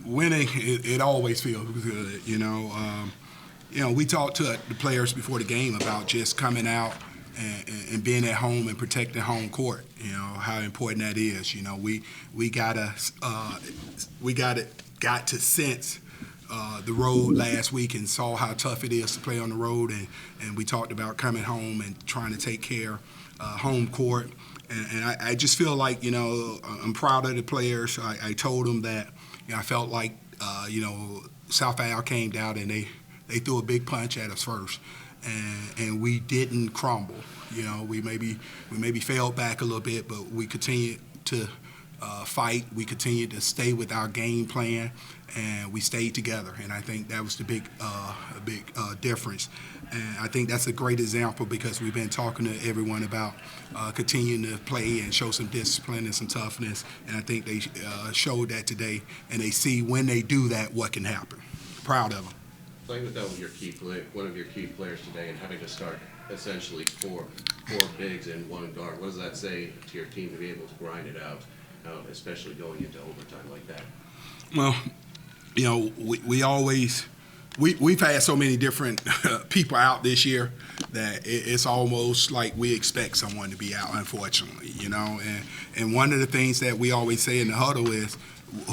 Winning, it always feels good. We talked to the players before the game about just coming out and being at home and protecting home court. How important that is. We got to sense the road last week and saw how tough it is to play on the road, and we talked about coming home and trying to take care home court. And I just feel like, I'm proud of the players. I told them that, I felt like, South Al came down and they threw a big punch at us first, and we didn't crumble. We maybe fell back a little bit, but we continued to fight. We continued to stay with our game plan, and we stayed together. And I think that was the big difference. And I think that's a great example because we've been talking to everyone about continuing to play and show some discipline and some toughness. And I think they showed that today, and they see when they do that what can happen. Proud of them. Playing with that with one of your key players today and having to start essentially four bigs and one guard, what does that say to your team to be able to grind it out, especially going into overtime like that? Well, we've had so many different people out this year that it's almost like we expect someone to be out, unfortunately, And one of the things that we always say in the huddle is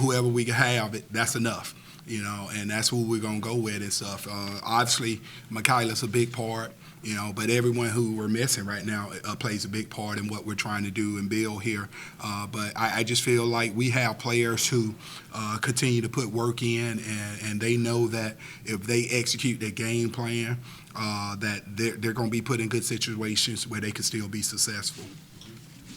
whoever we can have, that's enough. And that's who we're going to go with and stuff. Obviously, Michaela's a big part, but everyone who we're missing right now plays a big part in what we're trying to do and build here. But I just feel like we have players who continue to put work in, and they know that if they execute their game plan, that they're going to be put in good situations where they can still be successful.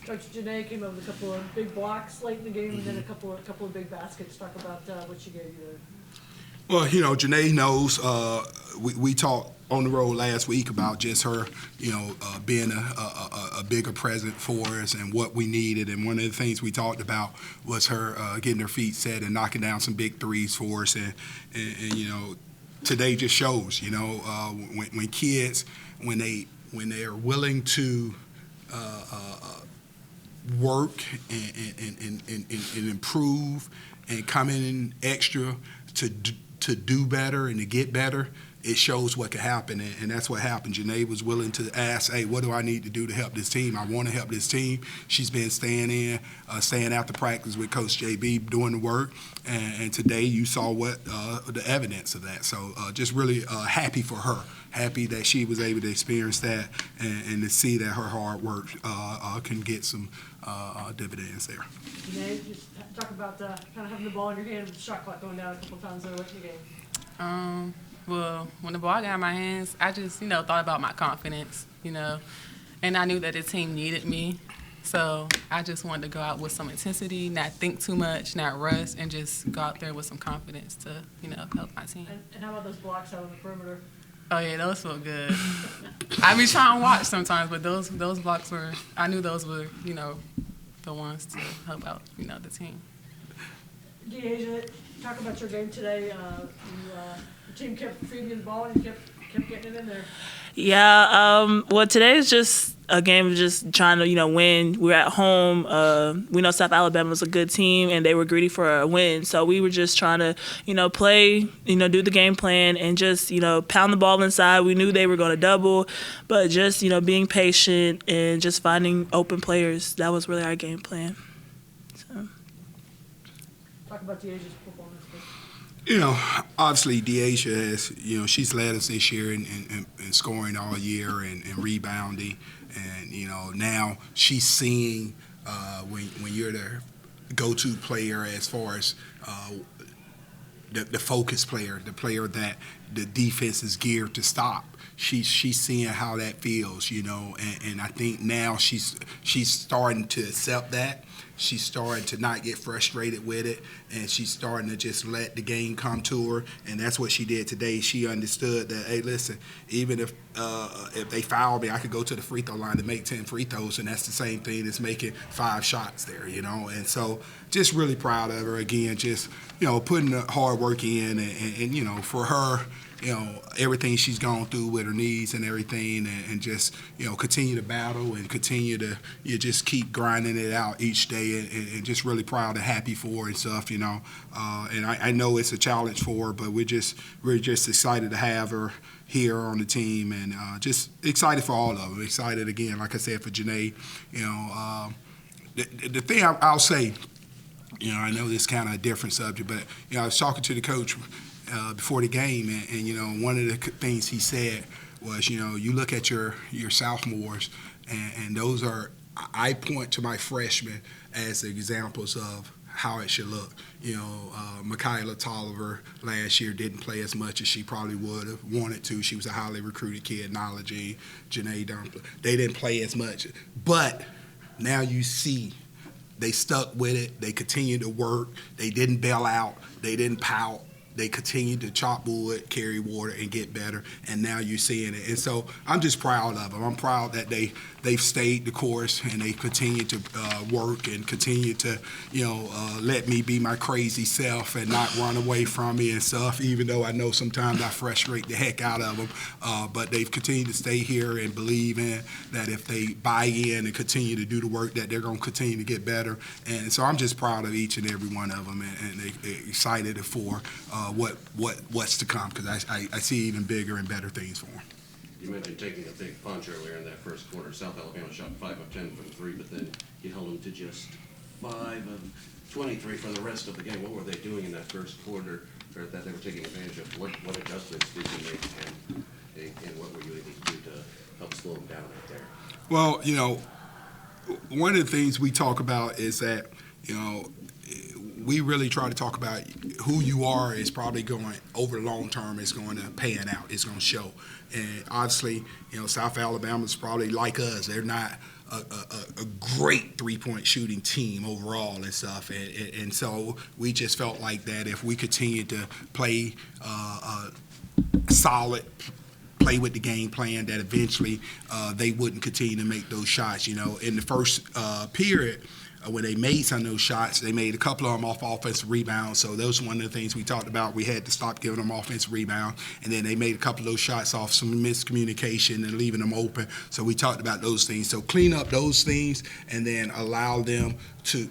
Coach Janae came up with a couple of big blocks late in the game, and then a couple of big baskets. Talk about what she gave you there. Well, Janae knows. We talked on the road last week about just her, being a bigger present for us and what we needed. And one of the things we talked about was her getting her feet set and knocking down some big threes for us. And today just shows, when kids, when they are willing to work and improve and come in extra to do better and to get better, it shows what can happen, and that's what happened. Janae was willing to ask, hey, what do I need to do to help this team? I want to help this team. She's been staying after practice with Coach JB, doing the work, and today you saw what the evidence of that. So just really happy for her, happy that she was able to experience that and to see that her hard work can get some dividends there. Janae, just talk about kind of having the ball in your hand with the shot clock going down a couple times there late in the game. Well, when the ball got in my hands, I just, thought about my confidence, and I knew that the team needed me. So I just wanted to go out with some intensity, not think too much, not rush, and just go out there with some confidence to, help my team. And how about those blocks out on the perimeter? Oh, yeah, those felt good. I be trying to watch sometimes, but those blocks were, I knew those were, the ones to help out, the team. Deasia, talk about your game today. The team kept feeding you the ball and you kept getting it in there. Yeah, well, today is just a game of just trying to, win. We're at home. We know South Alabama was a good team, and they were greedy for a win. So we were just trying to, play, do the game plan and just, pound the ball inside. We knew they were going to double, but just, being patient and just finding open players. That was really our game plan. So. Talk about Deasia's performance. Obviously Deasia has, she's led us this year in scoring all year and rebounding. And, now she's seeing when you're the go-to player as far as the focus player, the player that the defense is geared to stop. She's seeing how that feels, and I think now she's starting to accept that. She's starting to not get frustrated with it, and she's starting to just let the game come to her, and that's what she did today. She understood that, hey, listen, even if they foul me, I could go to the free throw line and make 10 free throws, and that's the same thing as making 5 shots there, And so just really proud of her, again, just, putting the hard work in, and for her, everything she's gone through with her knees and everything, and just continue to battle and continue to just keep grinding it out each day, and just really proud and happy for her and stuff. And I know it's a challenge for her, but we're just excited to have her here on the team, and just excited for all of them. Excited again, like I said, for Janae. The thing I'll say, I know this is kind of a different subject, but I was talking to the coach before the game, and one of the things he said was, you look at your sophomores, and those are, I point to my freshmen as examples of how it should look. Michaela Tolliver last year didn't play as much as she probably would have wanted to. She was a highly recruited kid. Knowledge, Janae Dumpler, they didn't play as much, but now you see they stuck with it. They continued to work. They didn't bail out. They didn't pout. They continued to chop wood, carry water, and get better. And now you're seeing it. And so I'm just proud of them. I'm proud that they've stayed the course, and they continue to work and continue to, let me be my crazy self and not run away from me and stuff, even though I know sometimes I frustrate the heck out of them. But they've continued to stay here and believe in that if they buy in and continue to do the work, that they're going to continue to get better. And so I'm just proud of each and every one of them, and they're excited for what's to come, because I see even bigger and better things for them. You mentioned taking a big punch earlier in that first quarter. South Alabama shot 5 of 10 from 3, but then you held them to just 5 of 23 for the rest of the game. What were they doing in that first quarter that they were taking advantage of? What adjustments did you make, and what were you able to do to help slow them down out there? Well, one of the things we talk about is that, we really try to talk about who you are is probably going, over the long term, is going to pan out. It's going to show. And obviously, South Alabama's probably like us. They're not a great three-point shooting team overall and stuff. And so we just felt like that if we continued to play solid, play with the game plan, that eventually they wouldn't continue to make those shots. In the first period, when they made some of those shots, they made a couple of them off offensive rebounds. So those were one of the things we talked about. We had to stop giving them offensive rebounds. And then they made a couple of those shots off some miscommunication and leaving them open. So we talked about those things. So clean up those things and then allow them to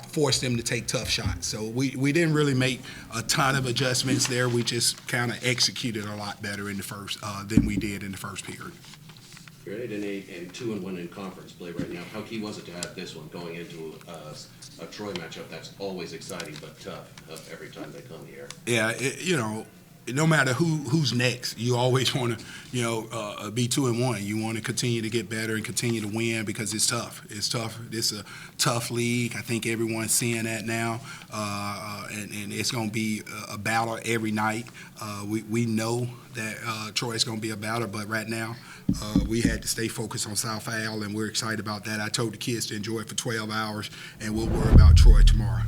force them to take tough shots. So we didn't really make a ton of adjustments there. We just kind of executed a lot better in the first than we did in the first period. Great, and 2-1 in conference play right now. How key was it to have this one going into a Troy matchup that's always exciting but tough every time they come here? Yeah, no matter who's next, you always want to, be 2-1. You want to continue to get better and continue to win because it's tough. It's tough. It's a tough league. I think everyone's seeing that now, and it's going to be a battle every night. We know that Troy's going to be a battle, but right now we had to stay focused on South Al, and we're excited about that. I told the kids to enjoy it for 12 hours, and we'll worry about Troy tomorrow.